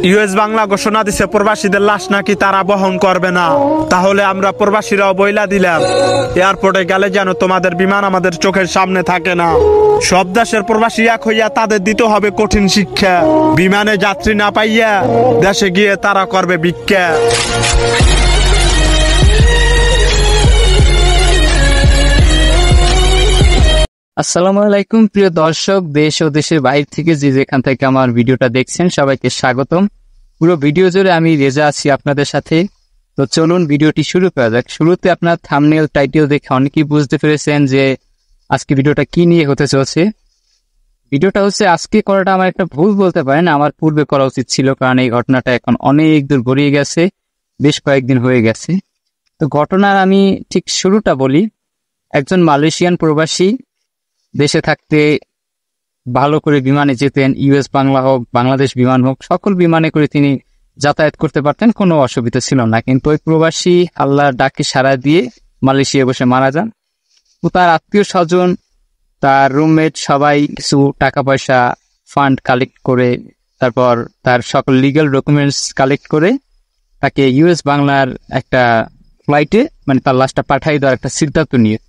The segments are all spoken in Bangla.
ইউএস বাংলা ঘোষণা দিছে প্রবাসীদের লাশ নাকি তারা বহন করবে না। তাহলে আমরা প্রবাসীরাও বইলা দিলাম, এয়ারপোর্টে গেলে যেন তোমাদের বিমান আমাদের চোখের সামনে থাকে না। সব দেশের প্রবাসী এক হইয়া তাদের দিতে হবে কঠিন শিক্ষা। বিমানে যাত্রী না পাইয়া দেশে গিয়ে তারা করবে ভিক্ষা। আসসালামু আলাইকুম প্রিয় দর্শক, দেশ ও দেশের বাইরে থেকে যে যেখান থেকে আমার ভিডিওটা দেখছেন সবাইকে স্বাগতম। পুরো ভিডিও জুড়ে আমি রেজা আছি আপনাদের সাথে। তো চলুন ভিডিওটি শুরু করা যাক। শুরুতে আপনার থাম্বনেল টাইটেল দেখে অনেকেই বুঝতে পেরেছেন যে আজকে ভিডিওটা কি নিয়ে হতে চলছে। ভিডিওটা হচ্ছে আজকে করাটা আমার একটা ভুল বলতে পারেন, আমার পূর্বে করা উচিত ছিল, কারণ এই ঘটনাটা এখন অনেক দূর গড়িয়ে গেছে, বেশ কয়েকদিন হয়ে গেছে। তো ঘটনার আমি ঠিক শুরুটা বলি। একজন মালয়েশিয়ান প্রবাসী দেশে থাকতে ভালো করে বিমানে যেতেন, ইউএস বাংলা হোক, বাংলাদেশ বিমান হোক, সকল বিমানে করে তিনি যাতায়াত করতে পারতেন, কোনো অসুবিধা ছিল না। কিন্তু ওই প্রবাসী আল্লাহর ডাকে সাড়া দিয়ে মালয়েশিয়া বসে মারা যান। তো তার আত্মীয় স্বজন, তার রুমমেট সবাই কিছু টাকা পয়সা ফান্ড কালেক্ট করে, তারপর তার সকল লিগ্যাল ডকুমেন্টস কালেক্ট করে তাকে ইউএস বাংলার একটা ফ্লাইটে মানে তার লাশটা পাঠিয়ে দেওয়ার একটা সিদ্ধান্ত নিয়ে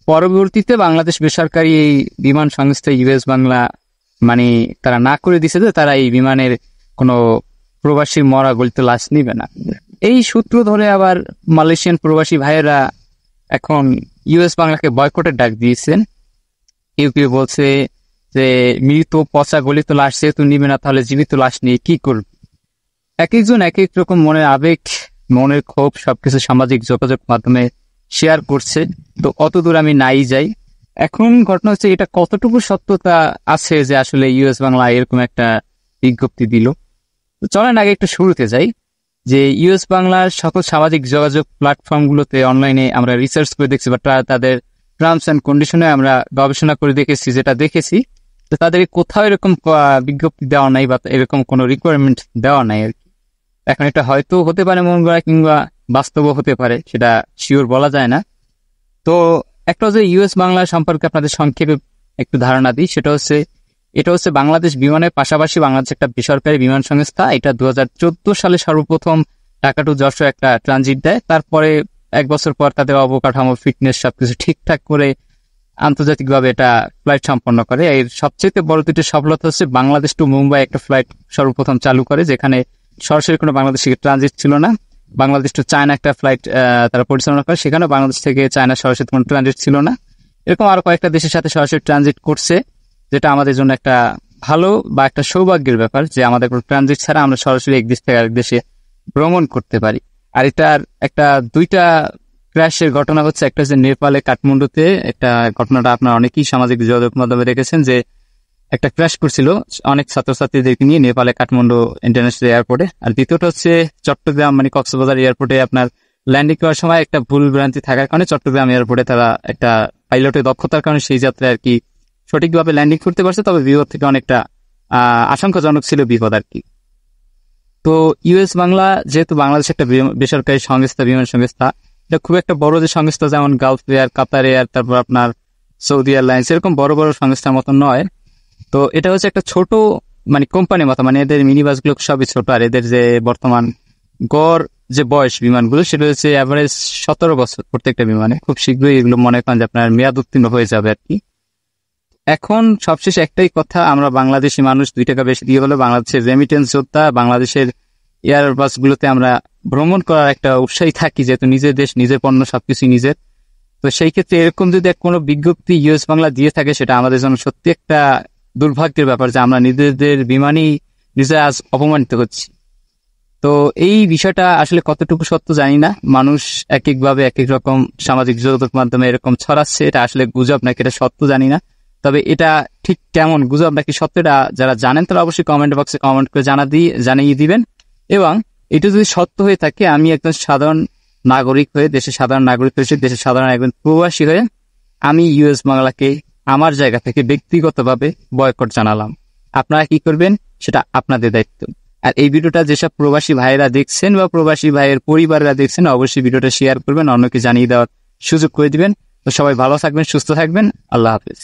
পরবর্তীতে বাংলাদেশ বেসরকারি এই বিমান সংস্থা ইউএস বাংলা মানে তারা না করে দিছে যে তারা এই বিমানের কোনো প্রবাসীর মরা গলিত লাশ নিবে না। এই সূত্র ধরে আবার মালয়েশিয়ান প্রবাসী ভাইয়েরা এখন ইউএস বাংলাকে বয়কটের ডাক দিয়েছেন। কেউ কেউ বলছে যে মৃত পচা গলিত লাশ যেহেতু নিবে না, তাহলে জীবিত লাশ নিয়ে কি করবে। এক একজন এক এক রকম মনের আবেগ, মনের ক্ষোভ সবকিছু সামাজিক যোগাযোগ মাধ্যমে শেয়ার করছে। তো অত দূর আমি নাই যাই। এখন ঘটনা হচ্ছে এটা কতটুকু সত্যতা আছে যে আসলে ইউএস বাংলা এরকম একটা বিজ্ঞপ্তি দিল। তো চলেন আগে একটু শুরুতে যাই যে ইউএস বাংলার সকল সামাজিক যোগাযোগ প্ল্যাটফর্মগুলোতে অনলাইনে আমরা রিসার্চ করে দেখছি বা তাদের টার্মস অ্যান্ড কন্ডিশনে আমরা গবেষণা করে দেখেছি, যেটা দেখেছি তো তাদের কোথাও এরকম বিজ্ঞপ্তি দেওয়া নাই বা এরকম কোনো রিকোয়ারমেন্ট দেওয়া নাই আর কি। এখন এটা হয়তো হতে পারে মন গড়া কিংবা বাস্তবও হতে পারে, সেটা শিওর বলা যায় না। তো একটা যে ইউএস বাংলা সম্পর্কে আপনাদের সংক্ষেপে একটু ধারণা দিই, সেটা হচ্ছে এটা হচ্ছে বাংলাদেশ বিমানের পাশাপাশি বাংলাদেশ একটা বেসরকারি বিমান সংস্থা। এটা 2014 সালে সর্বপ্রথম ঢাকা টু যশোর একটা ট্রানজিট দেয়। তারপরে এক বছর পর তাদের অবকাঠামো, ফিটনেস সবকিছু ঠিকঠাক করে আন্তর্জাতিকভাবে এটা ফ্লাইট সম্পন্ন করে। এর সবচেয়ে বড় দুটি সফলতা হচ্ছে বাংলাদেশ টু মুম্বাই একটা ফ্লাইট সর্বপ্রথম চালু করে, যেখানে সরাসরি কোনো বাংলাদেশ থেকে ট্রানজিট ছিল না। বাংলাদেশ টু চায়না একটা ফ্লাইট তারা পরিচালনা করে, সেখানেও বাংলাদেশ থেকে চায়না সরাসরি কোনো ট্রানজিট ছিল না। এরকম আরো কয়েকটা দেশের সাথে সরাসরি ট্রানজিট করছে, যেটা আমাদের জন্য একটা ভালো বা একটা সৌভাগ্যের ব্যাপার যে আমাদের কোনো ট্রানজিট ছাড়া আমরা সরাসরি এক দেশ থেকে আরেক দেশে ভ্রমণ করতে পারি। আর এটার একটা দুইটা ক্র্যাশের ঘটনা হচ্ছে, একটা হচ্ছে নেপালে কাঠমান্ডুতে একটা ঘটনাটা আপনারা অনেকেই সামাজিক যোগাযোগ মাধ্যমে দেখেছেন যে একটা ক্র্যাশ করছিল অনেক ছাত্রছাত্রীদেরকে নিয়ে নেপালে কাঠমান্ডু ইন্টারন্যাশনাল এয়ারপোর্টে। আর দ্বিতীয়টা হচ্ছে চট্টগ্রাম মানে কক্সবাজার এয়ারপোর্টে আপনার ল্যান্ডিং করার সময় একটা ভুল ভ্রান্তি থাকার কারণে চট্টগ্রাম এয়ারপোর্টে তারা একটা পাইলটের দক্ষতার কারণে সেই যাত্রায় আর কি সঠিকভাবে ল্যান্ডিং করতে পারছে, তবে বিপদ থেকে অনেকটা আশঙ্কাজনক ছিল বিপদ আর কি। তো ইউএস বাংলা যেহেতু বাংলাদেশ একটা বেসরকারি সংস্থা, বিমান সংস্থা, এটা খুব একটা বড় যে সংস্থা যেমন গালফ এয়ার, কাতার এয়ার, তারপর আপনার সৌদি এয়ারলাইন্স, এরকম বড় বড় সংস্থার মতো নয়। তো এটা হচ্ছে একটা ছোট মানে কোম্পানির মতো, মানে এদের মিনি বাসগুলো সবই ছোট। আর এদের যে বর্তমান গড় যে বয়স বিমানগুলো সেটা হচ্ছে অ্যাভারেজ 17 বছর প্রত্যেকটা বিমানে। খুব শীঘ্রই এগুলো মনে করেন যে আপনার মেয়াদ উত্তীর্ণ হয়ে যাবে আর কি। এখন সবশেষে একটাই কথা, আমরা বাংলাদেশি মানুষ 2 টাকা বেশি দিয়ে হলে বাংলাদেশের রেমিটেন্স যোদ্ধা, বাংলাদেশের এয়ারবাসগুলোতে আমরা ভ্রমণ করার একটা উৎসাহী থাকি, যেহেতু নিজের দেশ, নিজের পণ্য, সবকিছু নিজের। তো সেই ক্ষেত্রে এরকম যদি কোনো বিজ্ঞপ্তি ইউএস বাংলা দিয়ে থাকে, সেটা আমাদের জন্য সত্যি একটা দুর্ভাগ্যের ব্যাপার যে আমরা নিজেদের বিমানই নিজে আজ অপমানিত হচ্ছি। তো এই বিষয়টা আসলে কতটুকু সত্য জানি না, মানুষ এক একভাবে এক এক রকম সামাজিক যোগাযোগ মাধ্যমে এরকম ছড়াচ্ছে। এটা আসলে গুজব নাকি এটা সত্য জানি না, তবে এটা ঠিক কেমন গুজব নাকি সত্যটা যারা জানেন তারা অবশ্যই কমেন্ট বক্সে কমেন্ট করে জানিয়ে দিবেন। এবং এটা যদি সত্য হয়ে থাকে, আমি একজন সাধারণ নাগরিক হয়ে, দেশের সাধারণ নাগরিক হয়েছে, দেশের সাধারণ একজন প্রবাসী হয়ে আমি ইউএস বাংলাকে আমার জায়গা থেকে ব্যক্তিগতভাবে বয়কট জানালাম। আপনারা কি করবেন সেটা আপনাদের দায়িত্ব। আর এই ভিডিওটা যেসব প্রবাসী ভাইয়েরা দেখছেন বা প্রবাসী ভাইয়ের পরিবাররা দেখছেন, অবশ্যই ভিডিওটা শেয়ার করবেন, অন্যকে জানিয়ে দেওয়ার সুযোগ করে দিবেন। তো সবাই ভালো থাকবেন, সুস্থ থাকবেন, আল্লাহ হাফেজ।